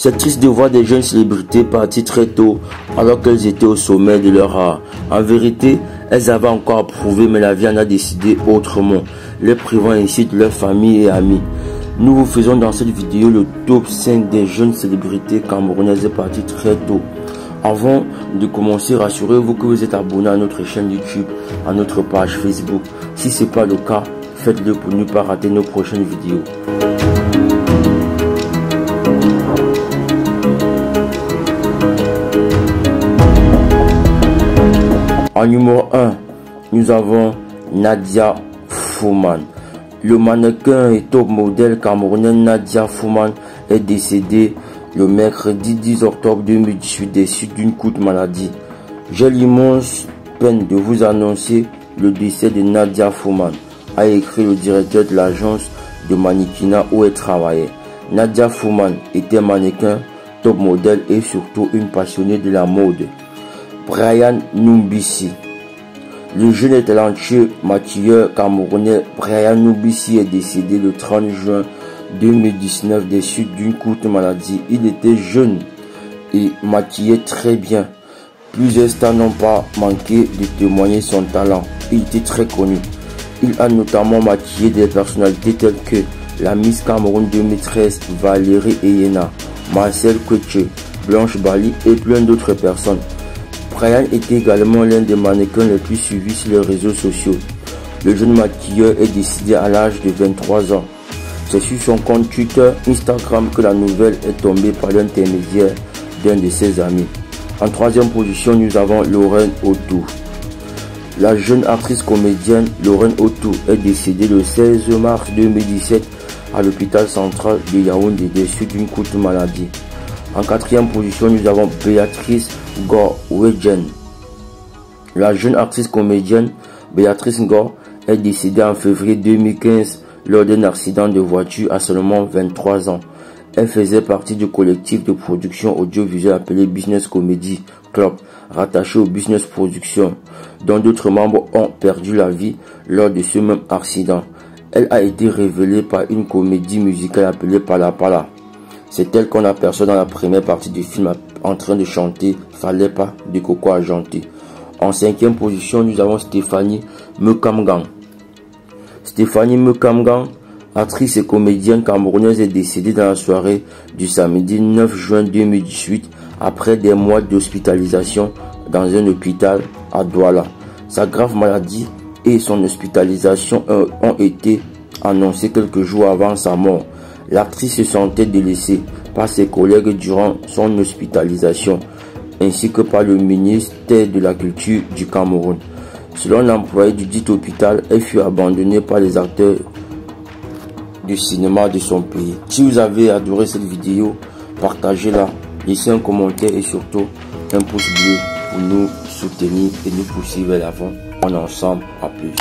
C'est triste de voir des jeunes célébrités partir très tôt alors qu'elles étaient au sommet de leur art. En vérité, elles avaient encore à prouver, mais la vie en a décidé autrement, les privant ainsi de leur famille et amis. Nous vous faisons dans cette vidéo le top 5 des jeunes célébrités camerounaises parties très tôt. Avant de commencer, rassurez-vous que vous êtes abonné à notre chaîne YouTube, à notre page Facebook. Si ce n'est pas le cas, faites-le pour ne pas rater nos prochaines vidéos. En numéro 1, nous avons Nadia Fouman. Le mannequin et top modèle camerounais Nadia Fouman est décédée le mercredi 10 octobre 2018 des suites d'une courte maladie. J'ai l'immense peine de vous annoncer le décès de Nadia Fouman, a écrit le directeur de l'agence de mannequinat où elle travaillait. Nadia Fouman était mannequin, top modèle et surtout une passionnée de la mode. Brian Numbisi. Le jeune et talentueux maquilleur camerounais Brian Numbisi est décédé le 30 juin 2019 des suites d'une courte maladie. Il était jeune et maquillait très bien. Plusieurs stars n'ont pas manqué de témoigner son talent. Il était très connu. Il a notamment maquillé des personnalités telles que la Miss Cameroun 2013 Valérie Eyena, Marcel Couture, Blanche Bali et plein d'autres personnes. Brian était également l'un des mannequins les plus suivis sur les réseaux sociaux. Le jeune maquilleur est décédé à l'âge de 23 ans. C'est sur son compte Twitter, Instagram que la nouvelle est tombée par l'intermédiaire d'un de ses amis. En troisième position, nous avons Lorraine Autou. La jeune actrice comédienne Lorraine Autou est décédée le 16 mars 2017 à l'hôpital central de Yaoundé des suites d'une courte maladie. En quatrième position, nous avons Béatrice Ngor-Wedjen. La jeune actrice comédienne Béatrice Ngor est décédée en février 2015 lors d'un accident de voiture à seulement 23 ans. Elle faisait partie du collectif de production audiovisuelle appelé Business Comedy Club, rattaché au Business Production, dont d'autres membres ont perdu la vie lors de ce même accident. Elle a été révélée par une comédie musicale appelée Pala Pala. C'est elle qu'on aperçoit dans la première partie du film en train de chanter Fallait pas de Coco Argenté. En cinquième position, nous avons Stéphanie Mekamgang. Stéphanie Mekamgang, actrice et comédienne camerounaise, est décédée dans la soirée du samedi 9 juin 2018 après des mois d'hospitalisation dans un hôpital à Douala. Sa grave maladie et son hospitalisation ont été annoncées quelques jours avant sa mort. L'actrice se sentait délaissée par ses collègues durant son hospitalisation, ainsi que par le ministère de la Culture du Cameroun. Selon l'employé du dit hôpital, elle fut abandonnée par les acteurs du cinéma de son pays. Si vous avez adoré cette vidéo, partagez-la, laissez un commentaire et surtout un pouce bleu pour nous soutenir et nous pousser vers l'avant. On est ensemble, à plus.